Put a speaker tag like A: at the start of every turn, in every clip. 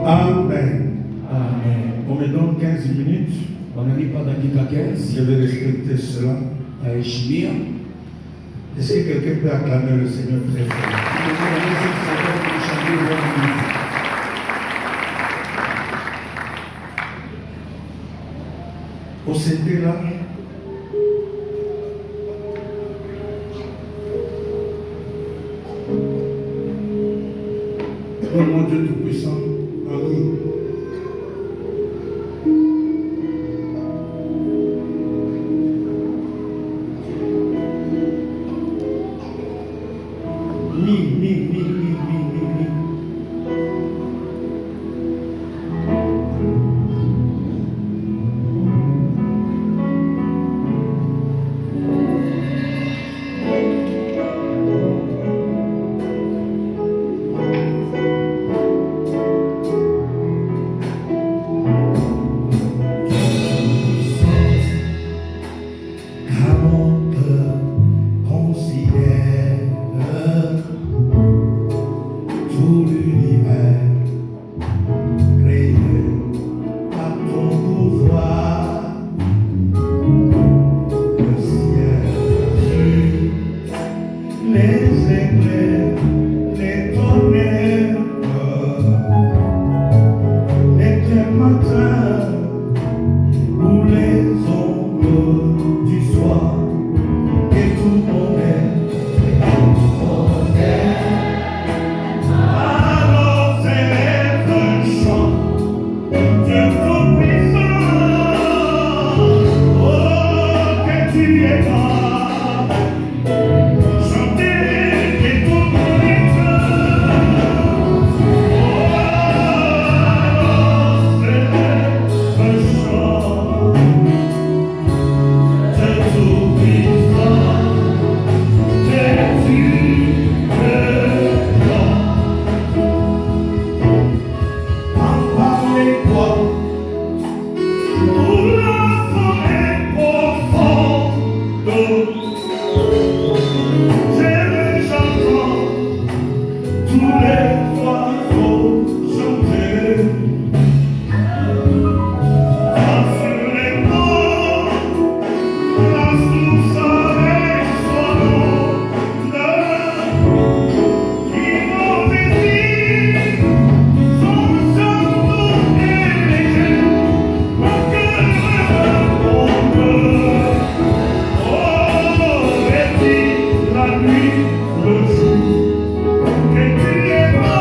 A: Amen.
B: Amen.
A: On me donne 15 minutes.
B: Wananipa dakika 15
A: Je vais respecter cela.
B: naheshimia.
A: Est-ce que quelqu'un peut acclamer le Seigneur très fort? Au CD là, oh mon Dieu Tout-Puissant, amen. Mi.
C: La nuit, le jour, que tu es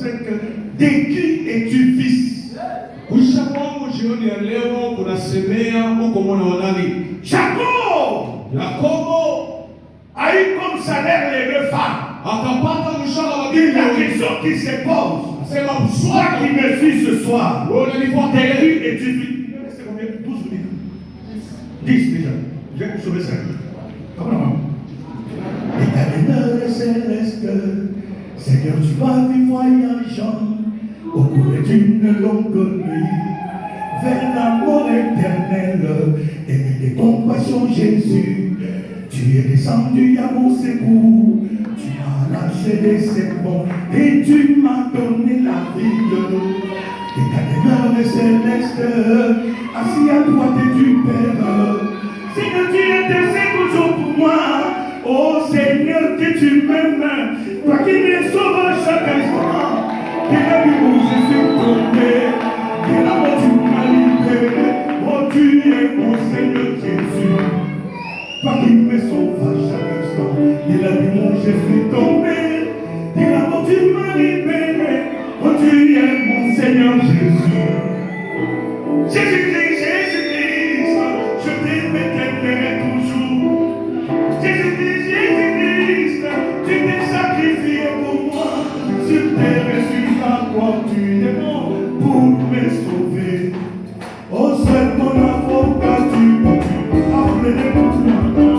A: 25, de qui es-tu fils? Jacob a eu comme salaire les deux femmes. Et la question qui se pose, toi qui me suis ce soir, de qui es-tu fils? Il me reste combien? 12 minutes. 10 déjà. J'ai sauvé 5. Comment? Éternel céleste, Seigneur, tu vas vivre voyageant au cours d'une longue nuit vers l'amour éternel et des compassions, Jésus. Tu es descendu à mon secours, tu m'as lâché des serpents et tu m'as donné la vie. Éternel céleste, assis à droite du Père, Seigneur, tu intercèdes toujours pour moi. Oh Seigneur, que tu m'aimes, toi qui me sauves chaque instant. De la vie où je suis tombé, de la mort tu m'as libéré. Oh tu es mon Seigneur Jésus, toi qui me sauves chaque instant. De la vie où je suis tombé, de la mort tu m'as libéré. Oh tu es mon Seigneur Jésus. Jésus-Christ, Jésus-Christ, je t'aimerai toujours. Jésus-Christ, Jésus-Christ, tu t'es sacrifié pour moi. Sur terre et sur la croix, tu es mort pour me sauver. Oh, c'est ton avocat, tu appelé pour moi.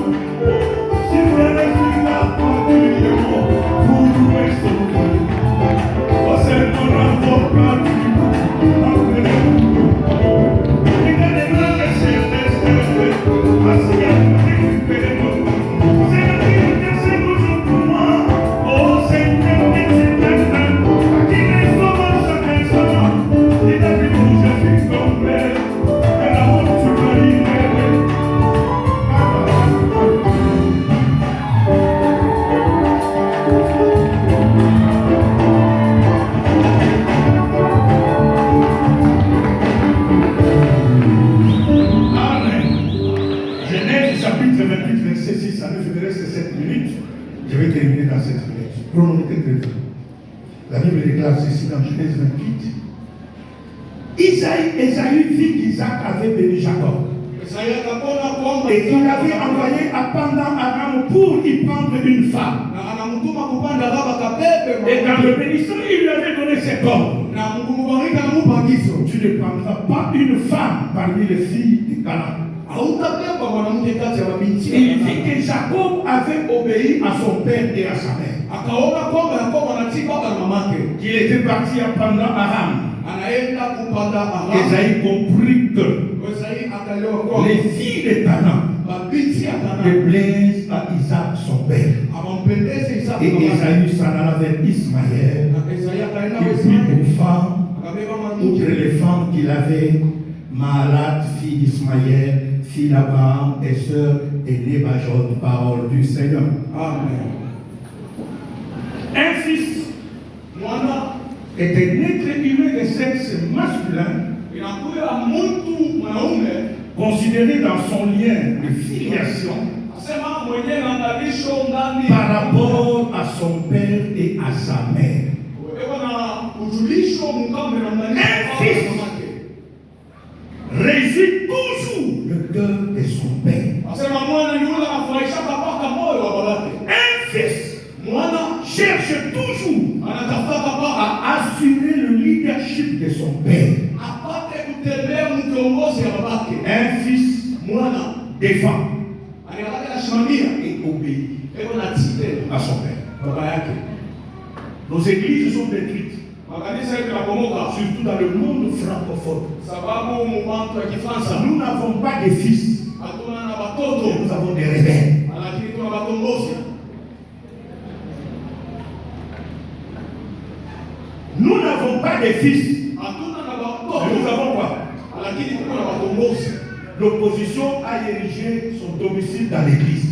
A: Sur terre et sur la croix, tu es mort pour me sauver. Oh, c'est ton avocat, tu appelé pour moi. Regardez-moi que c'est le assis à récupérer mon corps. C'est toujours pour moi. Oh Seigneur, que tu m'aimes, qui me sauve chaque instant. Et la vie où je suis tombé, et la honte tu m'as libéré. Amen. Genèse chapitre 28, verset 6 à 9, il me reste 7 minutes. Je vais terminer dans 7 minutes. Chronologique très vite. La Bible déclare ceci dans Genèse 28. Esaü vit qu'Isaac avait béni Jacob. Et il avait envoyé à Pandan Aram pour y prendre une femme. Et dans le bénissement, il lui avait donné cet ordre. Tu ne prendras pas une femme parmi les filles de Canaan. Il dit que Jacob avait obéi à son père et à sa mère. Qu'il était parti à Pandan Aram. Esaü comprit que les filles de Canaan déplaisent à Isaac son père. Et Esaü s'en alla vers Ismaël. Il prit pour femme, outre les femmes qu'il avait, Mahalat, fille d'Ismaël, fille d'Abraham et sœur d'Ébajot, parole du Seigneur. Amen. Un fils était un être humain de sexe masculin, considéré dans son lien de filiation par rapport à son père et à sa mère. Un fils réjouit toujours le cœur de son père. Un fils cherche toujours à assurer le leadership de son père. Un fils défend et obéit à son père. Nos églises sont détruites, surtout dans le monde francophone. Nous n'avons pas de fils, nous avons des rebelles. Nous n'avons pas de fils, nous avons quoi? L'opposition a érigé son domicile dans l'église.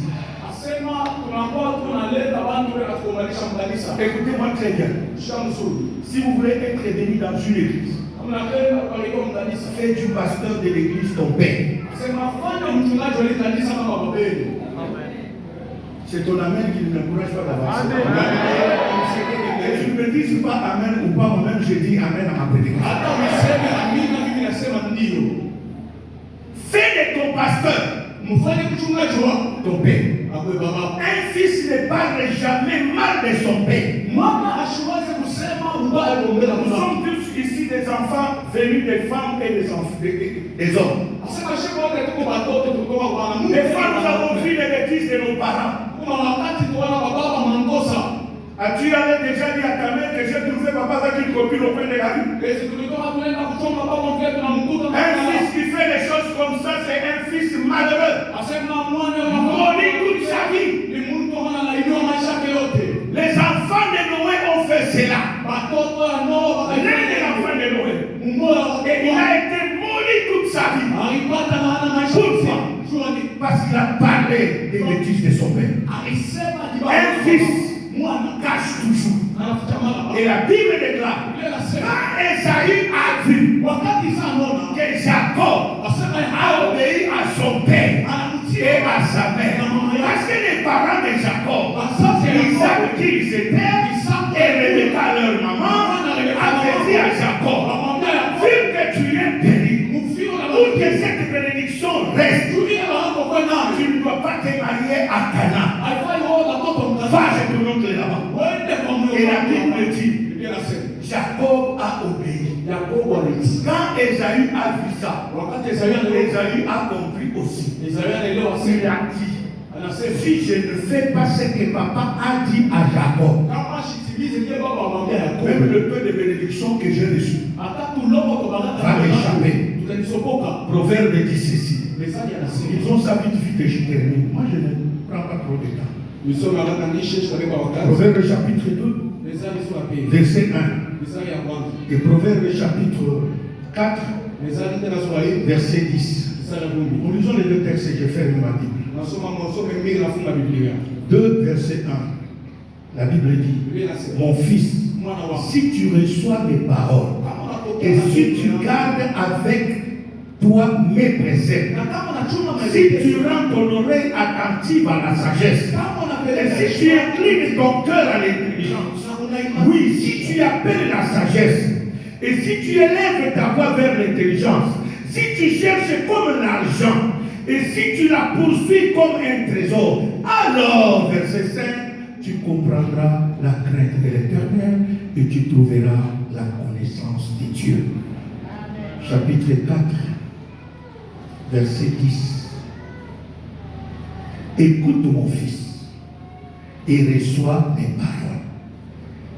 A: Écoutez-moi très bien. Si vous voulez être béni dans une église, fais du pasteur de l'église ton père. C'est ton amen qui ne m'encourage pas d'avancer. Et tu ne me dises pas amen ou pas, moi-même je dis amen à ma prédication. Fais de ton pasteur ton père. Un fils ne parle jamais mal de son père. Nous sommes tous ici des enfants venus des femmes et des hommes. Des fois nous avons vu les bêtises de nos parents. As-tu déjà dit à ta mère que j'ai trouvé papa avec une copine au coin de la rue? Un fils qui fait des choses comme ça, c'est un fils malheureux. Maudit toute sa vie. Les enfants de Noé ont fait cela. L'un des enfants de Noé. Et il a été maudit toute sa vie. Pourquoi? Parce qu'il a parlé des bêtises de son père. Un fils cache toujours. Et la Bible déclare, quand Esaü a vu que Jacob a obéi à son père et à sa mère, parce que les parents de Jacob, ils savent qui ils étaient, et Rebecca, leur maman, avait dit à Jacob, vu que tu es béni, pour que cette bénédiction reste, tu ne dois pas te marier à Cana. Va chez ton oncle là-bas. Et la Bible dit, Jacob a obéi. Quand Esaü a vu ça, Esaü a compris aussi. Il a dit, si je ne fais pas ce que papa a dit à Jacob, même le peu de bénédiction que j'ai reçu va m'échapper. Proverbe dit ceci. Ils ont sa vie de vie que je termine. Moi je ne prends pas trop de temps. Proverbe chapitre 2, verset 1. Et Proverbe chapitre 4, verset 10. Nous lisons les deux textes et je ferme ma Bible. 2, verset 1. La Bible dit, mon fils, si tu reçois mes paroles et si tu gardes avec toi mes préceptes, si tu rends ton oreille attentive à la sagesse, et si tu inclines ton cœur à l'intelligence, oui, si tu appelles la sagesse, et si tu élèves ta voix vers l'intelligence, si tu cherches comme l'argent, et si tu la poursuis comme un trésor, alors, verset 5, tu comprendras la crainte de l'Éternel et tu trouveras la connaissance de Dieu. Chapitre 4, verset 10. Écoute mon fils et reçois mes paroles,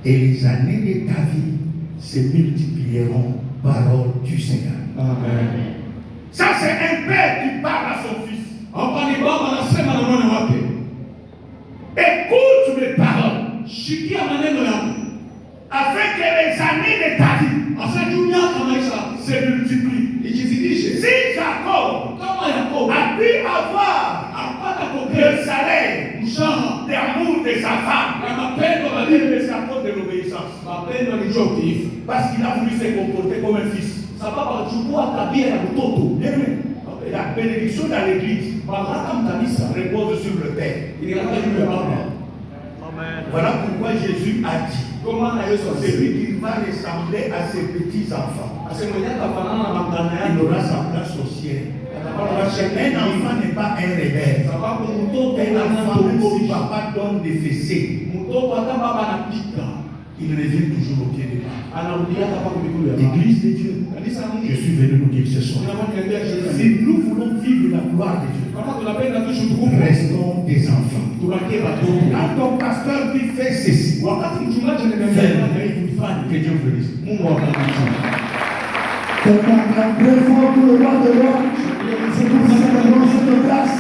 A: et les années de ta vie se multiplieront, parole du Seigneur. Amen. Ça c'est un père qui parle à son fils. Écoute mes paroles, afin que les années de ta vie se multiplient. Si Jacob a pu avoir le salaire d'amour de sa femme, il est à cause de l'obéissance. Parce qu'il a voulu se comporter comme un fils. La bénédiction dans l'église repose sur le Père. Voilà pourquoi Jésus a dit, celui qui va ressembler à ses petits-enfants, il aura sa place au ciel. Parce qu'un enfant n'est pas un rebelle. Un enfant, même si papa donne des fessées, il revient toujours au pied de Dieu. Église de Dieu, je suis venu nous dire ce soir, si nous voulons vivre la gloire de Dieu, restons des enfants. Quand ton pasteur dit fais ceci, que Dieu vous dise.
C: Très fort pour le roi de l'or, c'est pour ça que nous cette grâce.